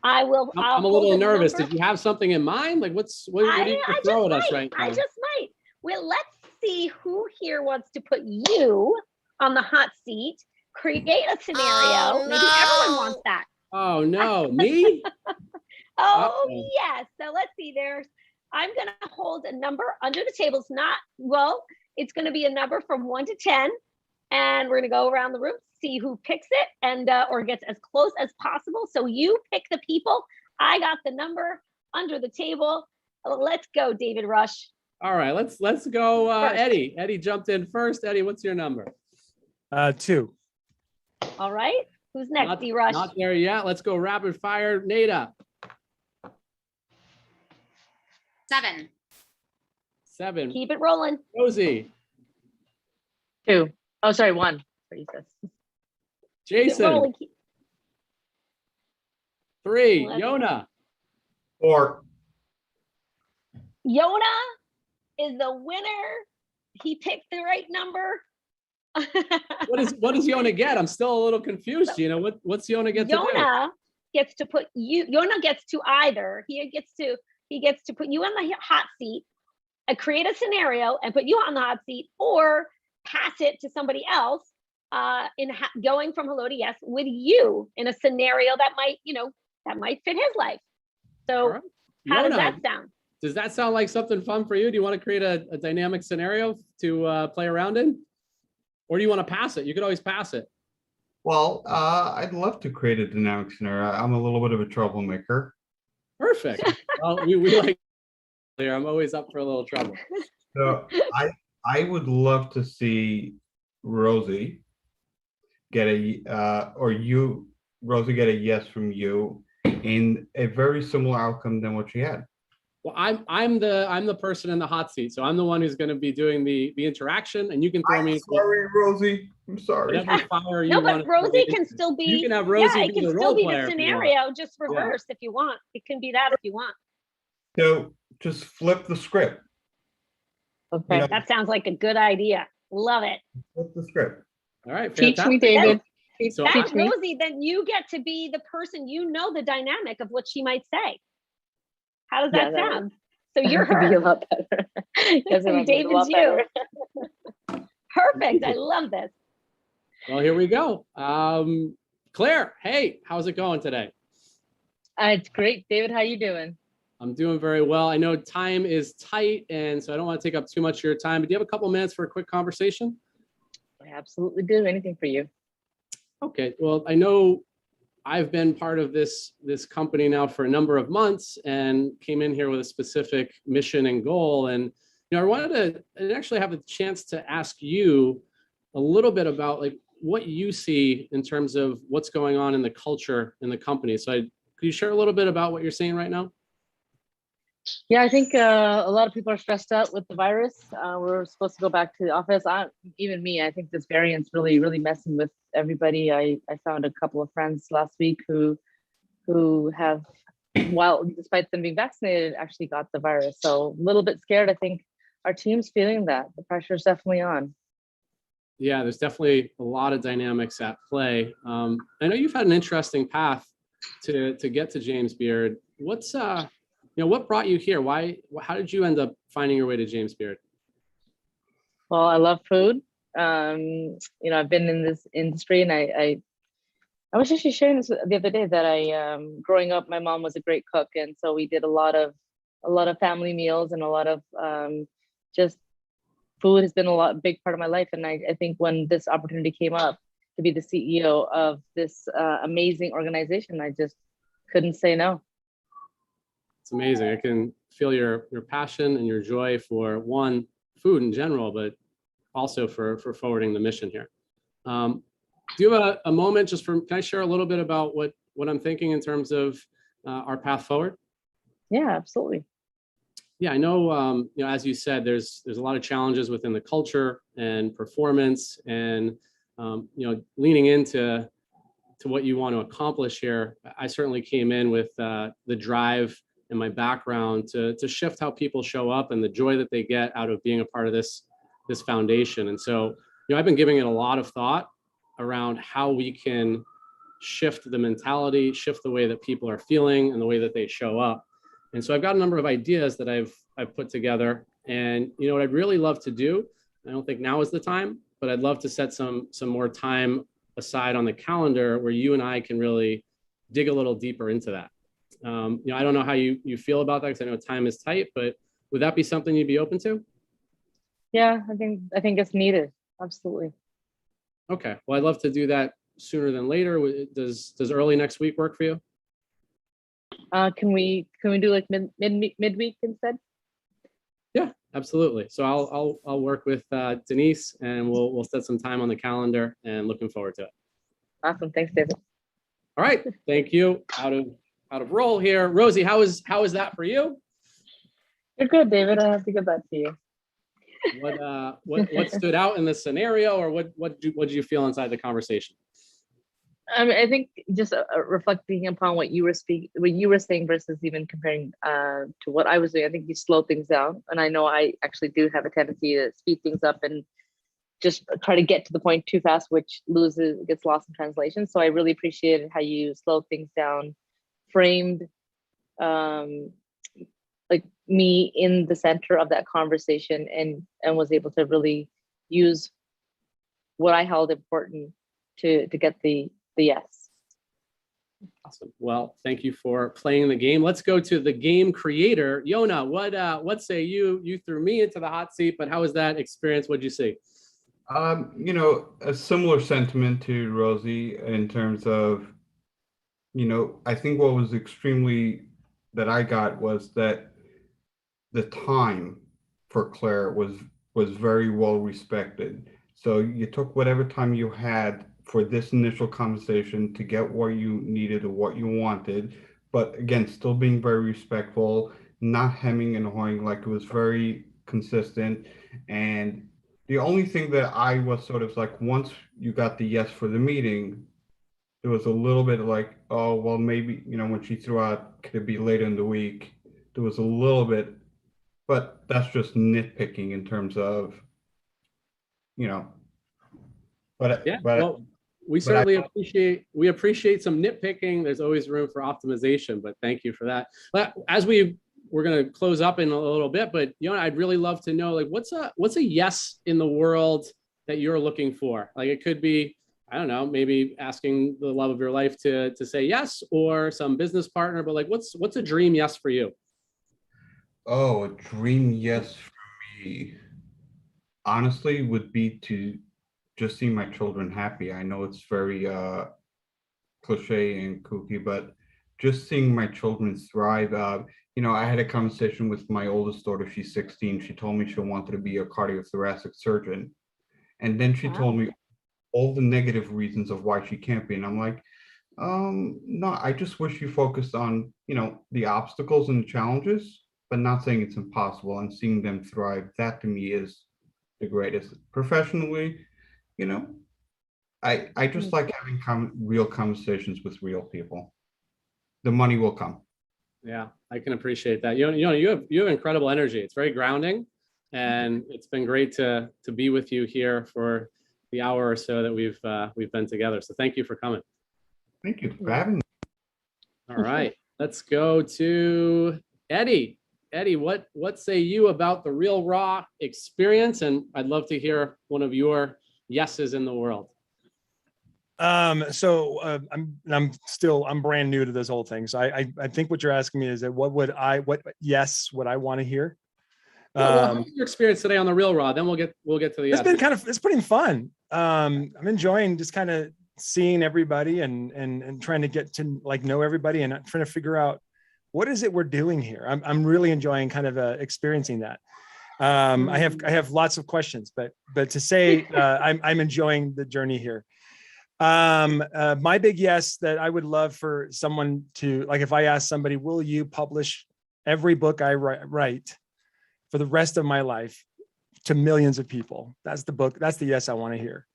I'm a little nervous. Did you have something in mind? Like what do you throw at us right now? I just might. Well, let's see who here wants to put you on the hot seat. Create a scenario. Oh, no. Maybe everyone wants that. Oh no, me? Yes. So let's see. I'm going to hold a number under the table. It's going to be a number from 1 to 10, and we're going to go around the room, see who picks it, and or gets as close as possible. So you pick the people. I got the number under the table. Let's go, David Rush. All right, let's go. Eddie. Eddie jumped in first. Eddie, what's your number? 2. All right. Who's next, D-Rush? Not there yet. Let's go rapid fire. Nada. 7. 7. Keep it rolling. Rosie. 2. Oh, sorry, 1. Jason. 3. Yona. 4. Yona is the winner. He picked the right number. What does Yona get? I'm still a little confused. What's Yona get to do? Yona gets to put you. Yona gets to either he gets to put you on the hot seat, create a scenario and put you on the hot seat, or pass it to somebody else going from hello to yes with you in a scenario that might fit his life. So right. How does that sound? Does that sound like something fun for you? Do you want to create a dynamic scenario to play around in? Or do you want to pass it? You could always pass it. Well, I'd love to create a dynamic scenario. I'm a little bit of a troublemaker. Perfect. Well, we like there. I'm always up for a little trouble. So I would love to see Rosie get Rosie get a yes from you in a very similar outcome than what she had. Well, I'm the person in the hot seat, so I'm the one who's going to be doing the interaction, and you can throw me. Sorry, Rosie. I'm sorry. No, but Rosie can still be. You can have Rosie. Yeah, it can still be the scenario, just reversed if you want. It can be that if you want. So just flip the script. Okay, that sounds like a good idea. Love it. Flip the script. All right, teach me, David. Rosie, then you get to be the person. The dynamic of what she might say. How does that sound? So you're her. Be a lot better. And David's you. Perfect. I love this. Well, here we go. Claire, hey, how's it going today? It's great. David, how you doing? I'm doing very well. I know time is tight, and so I don't want to take up too much of your time, but do you have a couple minutes for a quick conversation? I absolutely do. Anything for you. Okay. Well, I know I've been part of this company now for a number of months and came in here with a specific mission and goal. And I wanted to actually have a chance to ask you a little bit about like what you see in terms of what's going on in the culture in the company. So could you share a little bit about what you're seeing right now? Yeah, I think a lot of people are stressed out with the virus. We're supposed to go back to the office. Even me, I think this variant's really, really messing with everybody. I found a couple of friends last week who have, while despite them being vaccinated, actually got the virus. So a little bit scared. I think our team's feeling that. The pressure's definitely on. Yeah, there's definitely a lot of dynamics at play. I know you've had an interesting path to get to James Beard. What's what brought you here? How did you end up finding your way to James Beard? Well, I love food. I've been in this industry, and I was actually sharing this the other day that growing up, my mom was a great cook, and so we did a lot of family meals, and a lot of just food has been a big part of my life. And I think when this opportunity came up to be the CEO of this amazing organization, I just couldn't say no. It's amazing. I can feel your passion and your joy for food in general, but also for forwarding the mission here. Do you have a moment can I share a little bit about what I'm thinking in terms of our path forward? Yeah, absolutely. Yeah, I know, as you said, there's a lot of challenges within the culture and performance and, leaning into what you want to accomplish here. I certainly came in with the drive and my background to shift how people show up and the joy that they get out of being a part of this foundation. And so, I've been giving it a lot of thought around how we can shift the mentality, shift the way that people are feeling and the way that they show up. And so I've got a number of ideas that I've put together. And what I'd really love to do, I don't think now is the time, but I'd love to set some more time aside on the calendar where you and I can really dig a little deeper into that. I don't know how you feel about that because I know time is tight, but would that be something you'd be open to? Yeah, I think it's needed. Absolutely. Okay. Well, I'd love to do that sooner than later. Does early next week work for you? Can we do like midweek instead? Yeah, absolutely. So I'll work with Denise and we'll set some time on the calendar and looking forward to it. Awesome. Thanks, David. All right. Thank you. Out of roll here. Rosie, how is that for you? You're good, David. I have to give that to you. What stood out in this scenario, or what did you feel inside the conversation? I think just reflecting upon what you were saying versus even comparing to what I was doing. I think you slow things down, and I know I actually do have a tendency to speed things up and just try to get to the point too fast, which gets lost in translation. So I really appreciated how you slowed things down, framed like me in the center of that conversation, and was able to really use what I held important to get the yes. Awesome. Well, thank you for playing the game. Let's go to the game creator. Yona, what say you? You threw me into the hot seat, but how was that experience? What'd you see? A similar sentiment to Rosie in terms of, I think what was that I got was that the time for Claire was very well respected. So you took whatever time you had for this initial conversation to get what you needed or what you wanted, but again, still being very respectful, not hemming and hawing, like it was very consistent. And the only thing that I was sort of like, once you got the yes for the meeting, there was a little bit like, oh, well, maybe, when she threw out, could it be later in the week? There was a little bit, but that's just nitpicking in terms of, Well, we certainly appreciate some nitpicking. There's always room for optimization, but thank you for that. But as we're going to close up in a little bit, but I'd really love to know, like, what's a yes in the world that you're looking for? Like, it could be, I don't know, maybe asking the love of your life to say yes, or some business partner, but like, what's a dream yes for you? Oh, a dream yes for me, honestly, would be to just see my children happy. I know it's very cliche and kooky, but just seeing my children thrive. I had a conversation with my oldest daughter. She's 16. She told me she wanted to be a cardiothoracic surgeon. And then she told me all the negative reasons of why she can't be. And I'm like, no, I just wish you focused on, the obstacles and the challenges, but not saying it's impossible, and seeing them thrive. That to me is the greatest. Professionally, I just like having real conversations with real people. The money will come. Yeah, I can appreciate that. You have incredible energy. It's very grounding, and it's been great to be with you here for the hour or so that we've been together. So thank you for coming. Thank you for having me. All right, let's go to Eddie. Eddie, what say you about the Real Raw experience? And I'd love to hear one of your yeses in the world. I'm brand new to this whole thing. So I think what you're asking me is that what would I want to hear? What's your experience today on the Real Raw? Then we'll get to the. It's been fun. I'm enjoying just kind of seeing everybody and trying to get to know everybody and trying to figure out what is it we're doing here. I'm really enjoying kind of experiencing that. I have lots of questions, but to say I'm enjoying the journey here. My big yes that I would love for someone to, if I ask somebody, will you publish every book I write for the rest of my life to millions of people? That's the yes I want to hear.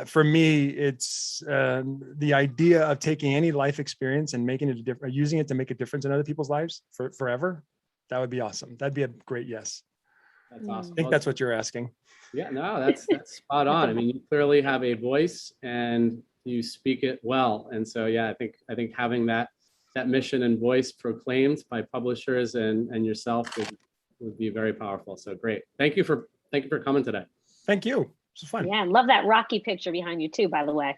For me, it's the idea of taking any life experience and making it using it to make a difference in other people's lives forever. That would be awesome. That'd be a great yes. That's awesome. I think that's what you're asking. Yeah, no, that's spot on. I mean, you clearly have a voice and you speak it well. And so, yeah, I think having that mission and voice proclaimed by publishers and yourself would be very powerful. So great. Thank you for coming today. Thank you. It's fun. Yeah, I love that Rocky picture behind you too, by the way.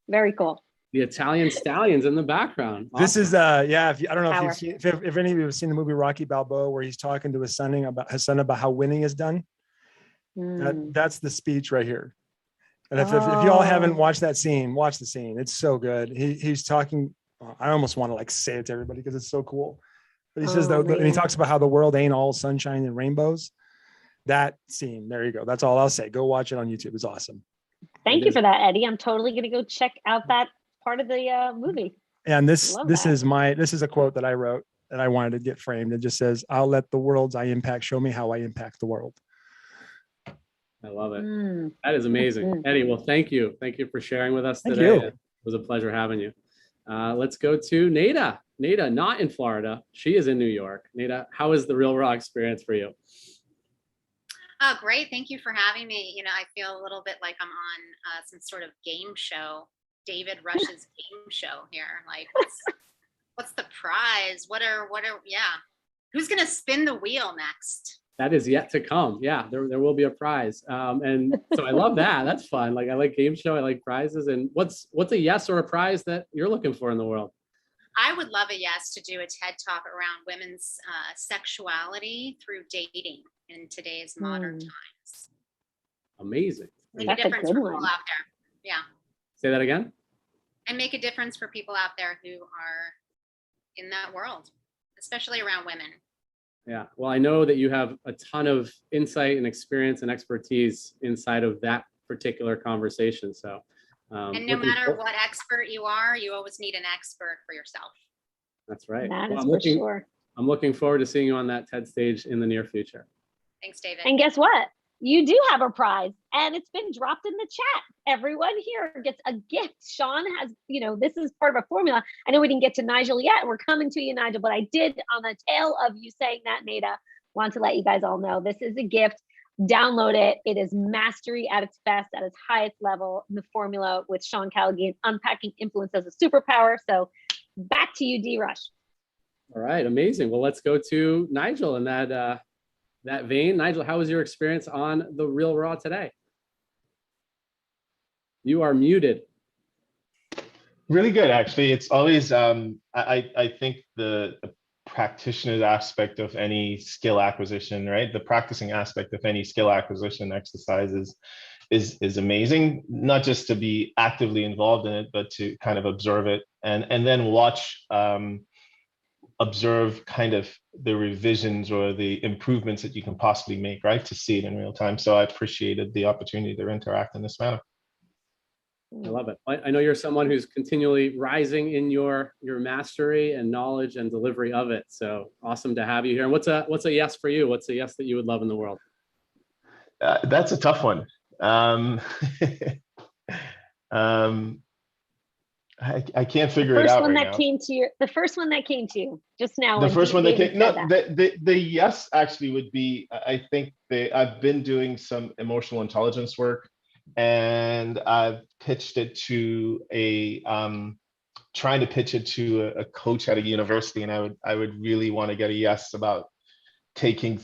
Very cool. The Italian stallions in the background. Awesome. This is I don't know if any of you have seen the movie Rocky Balboa, where he's talking to his son about how winning is done. That's the speech right here. And if you all haven't watched that scene, watch the scene. It's so good. He's talking. I almost want to say it to everybody because it's so cool. But he says and he talks about how the world ain't all sunshine and rainbows. That scene. There you go. That's all I'll say. Go watch it on YouTube. It's awesome. Thank you for that, Eddie. I'm totally going to go check out that part of the movie. And this is a quote that I wrote that I wanted to get framed. It just says, "I'll let the worlds I impact show me how I impact the world." I love it. That is amazing. Eddie, well, thank you. Thank you for sharing with us today. Thank you. It was a pleasure having you. Let's go to Nada. Nada, not in Florida. She is in New York. Nada, how is the Real Raw experience for you? Oh, great. Thank you for having me. I feel a little bit like I'm on some sort of game show, David Rush's game show here. Like, what's the prize? What are, who's going to spin the wheel next? That is yet to come. Yeah, there will be a prize. And so I love that. That's fun. I like game show. I like prizes. And what's a yes or a prize that you're looking for in the world? I would love a yes to do a TED Talk around women's sexuality through dating in today's modern times. Amazing. Make a difference for people out there. Yeah. Say that again. And make a difference for people out there who are in that world, especially around women. Yeah. Well, I know that you have a ton of insight and experience and expertise inside of that particular conversation. So, and no matter what expert you are, you always need an expert for yourself. That's right. That is for sure. I'm looking forward to seeing you on that TED stage in the near future. Thanks, David. And guess what? You do have a prize, and it's been dropped in the chat. Everyone here gets a gift. Sean has, this is part of a formula. I know we didn't get to Nigel yet. We're coming to you, Nigel, but I did, on the tail of you saying that, Nada, want to let you guys all know this is a gift. Download it. It is mastery at its best, at its highest level. The formula with Sean Callaghan, unpacking influence as a superpower. So back to you, D. Rush. All right, amazing. Well, let's go to Nigel in that vein. Nigel, how was your experience on the Real Raw today? You are muted. Really good, actually. It's always, I think the practitioner aspect of any skill acquisition, right? The practicing aspect of any skill acquisition exercise is amazing, not just to be actively involved in it, but to kind of observe it and then watch, observe kind of the revisions or the improvements that you can possibly make, right? To see it in real time. So I appreciated the opportunity to interact in this manner. I love it. I know you're someone who's continually rising in your mastery and knowledge and delivery of it. So awesome to have you here. And what's a yes for you? What's a yes that you would love in the world? That's a tough one. I can't figure it out right now. The first one that came to you just now. The first one that came, no, that. the yes actually would be, I think I've been doing some emotional intelligence work, and I've pitched it to trying to pitch it to a coach at a university, and I would really want to get a yes about taking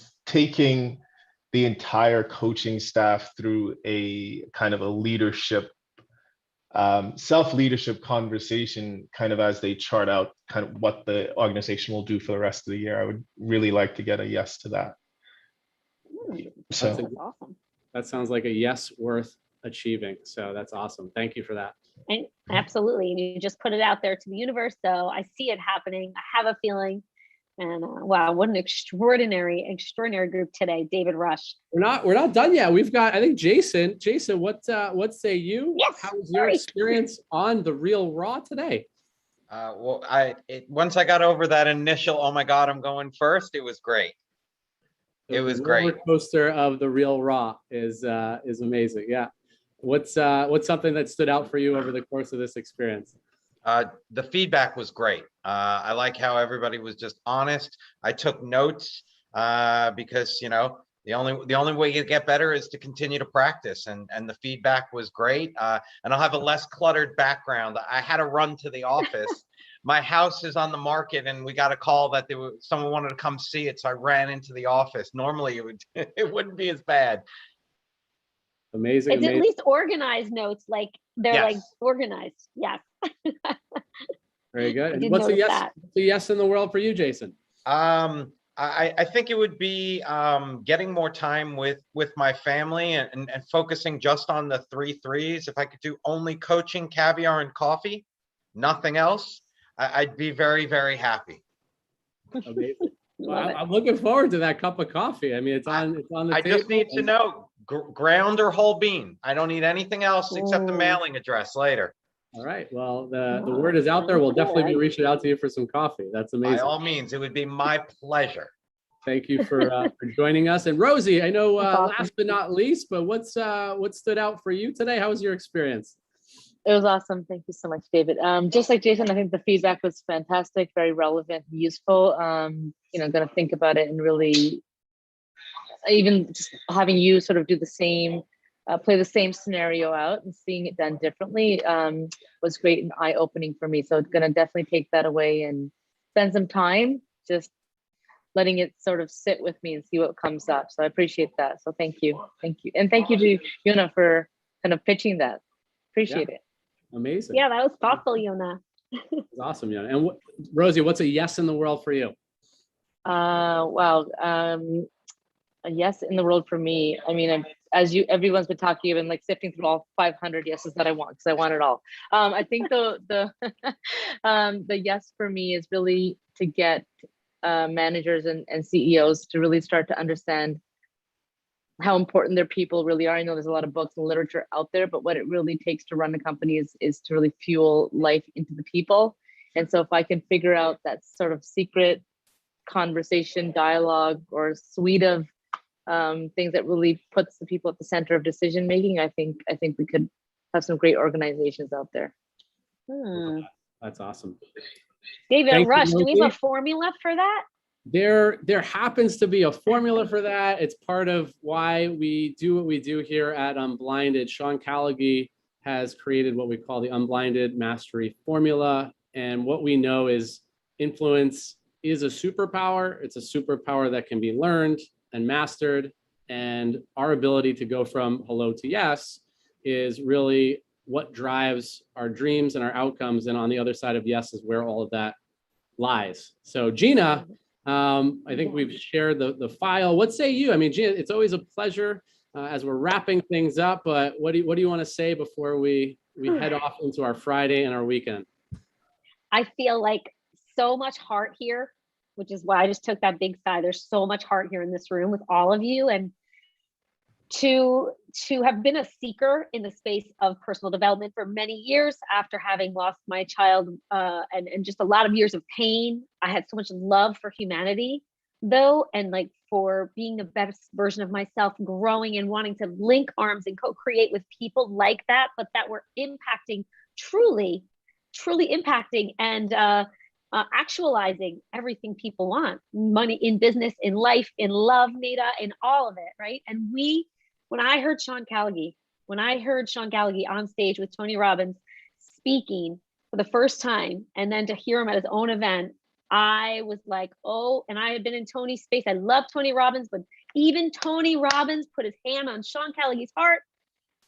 the entire coaching staff through a kind of a leadership, self-leadership conversation, kind of as they chart out kind of what the organization will do for the rest of the year. I would really like to get a yes to that. So That's awesome. That sounds like a yes worth achieving. So that's awesome. Thank you for that. And absolutely. And you just put it out there to the universe. So I see it happening. I have a feeling. And wow, what an extraordinary group today, David Rush. We're not done yet. We've got, I think, Jason. Jason, what say you? Yes. How was your experience on the Real Raw today? Well, once I got over that initial, oh my God, I'm going first, it was great. It was great. The roller coaster of the Real Raw is amazing. Yeah. What's something that stood out for you over the course of this experience? The feedback was great. I like how everybody was just honest. I took notes because, you know, the only way you get better is to continue to practice, and the feedback was great. And I'll have a less cluttered background. I had to run to the office. My house is on the market, and we got a call that someone wanted to come see it, so I ran into the office. Normally, it wouldn't be as bad. Amazing. It's at least organized notes, like they're like organized. Yes. Very good. And what's a yes in the world for you, Jason? I think it would be getting more time with my family and focusing just on the 3 threes. If I could do only coaching, caviar, and coffee, nothing else, I'd be very, very happy. Amazing. Well, I'm looking forward to that cup of coffee. I mean, it's on the table. I just need to know ground or whole bean. I don't need anything else except the mailing address later. All right. Well, the word is out there. We'll definitely be reaching out to you for some coffee. That's amazing. By all means, it would be my pleasure. Thank you for joining us. And Rosie, I know last but not least, but what stood out for you today? How was your experience? It was awesome. Thank you so much, David. Just like Jason, I think the feedback was fantastic, very relevant, useful. You know, going to think about it and really, even just having you sort of do the same, play the same scenario out and seeing it done differently was great and eye-opening for me. So going to definitely take that away and spend some time just letting it sort of sit with me and see what comes up. So I appreciate that. So thank you. And thank you to Yuna for kind of pitching that. Appreciate it. Amazing. Yeah, that was thoughtful, Yuna. Awesome, Yuna. And Rosie, what's a yes in the world for you? Wow. A yes in the world for me. I mean, everyone's been talking, I've been like sifting through all 500 yeses that I want, because I want it all. I think the yes for me is really to get managers and CEOs to really start to understand how important their people really are. I know there's a lot of books and literature out there, but what it really takes to run a company is to really fuel life into the people. And so if I can figure out that sort of secret conversation, dialogue, or suite of things that really puts the people at the center of decision making, I think we could have some great organizations out there. That's awesome. David Rush, do we have a formula for that? There happens to be a formula for that. It's part of why we do what we do here at Unblinded. Sean Callaghy has created what we call the Unblinded Mastery Formula. And what we know is influence is a superpower. It's a superpower that can be learned and mastered. And our ability to go from hello to yes is really what drives our dreams and our outcomes. And on the other side of yes is where all of that lies. So Gina, I think we've shared the file. What say you? I mean, Gina, it's always a pleasure as we're wrapping things up. But what do you want to say before we head off into our Friday and our weekend? I feel like so much heart here, which is why I just took that big sigh. There's so much heart here in this room with all of you. And to have been a seeker in the space of personal development for many years after having lost my child, and just a lot of years of pain, I had so much love for humanity though, and like for being the best version of myself, growing and wanting to link arms and co-create with people like that, but that were impacting, truly impacting and actualizing everything people want: money, in business, in life, in love, Nada, in all of it, right? And when I heard Sean Callaghy on stage with Tony Robbins speaking for the first time, and then to hear him at his own event, I was like, oh, and I had been in Tony's space. I love Tony Robbins, but even Tony Robbins put his hand on Sean Callaghy's heart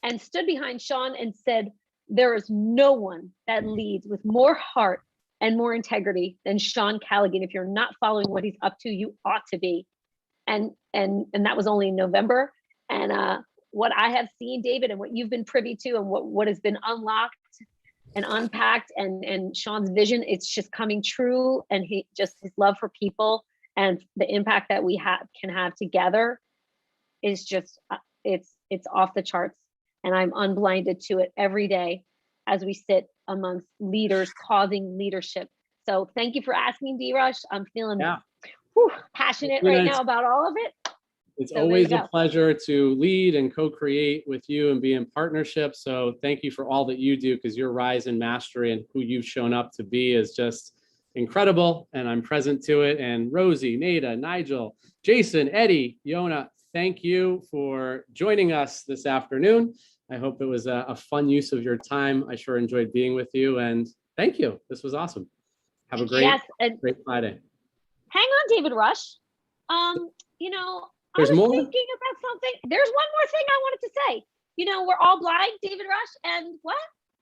and stood behind Sean and said, there is no one that leads with more heart and more integrity than Sean Callaghy. And if you're not following what he's up to, you ought to be. And that was only in November. And what I have seen, David, and what you've been privy to, and what has been unlocked and unpacked, and Sean's vision, it's just coming true. And his love for people and the impact that we can have together is just, it's off the charts. And I'm unblinded to it every day as we sit amongst leaders causing leadership. So thank you for asking, D-Rush. I'm feeling passionate right now about all of it. It's always a pleasure to lead and co-create with you and be in partnership. So thank you for all that you do, because your rise in mastery and who you've shown up to be is just incredible. And I'm present to it. And Rosie, Nada, Nigel, Jason, Eddie, Yona, thank you for joining us this afternoon. I hope it was a fun use of your time. I sure enjoyed being with you, and thank you. This was awesome. Have a great Friday. Hang on, David Rush. There's more? Thinking about something. There's one more thing I wanted to say. We're all blind, David Rush, and what?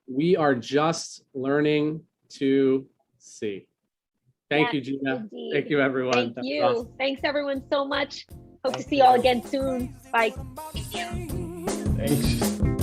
We are just learning to see. Thank you, Gina. Indeed. Thank you, everyone. Thank you. Awesome. Thanks, everyone, so much. Hope to see you all again soon. Bye. Thanks.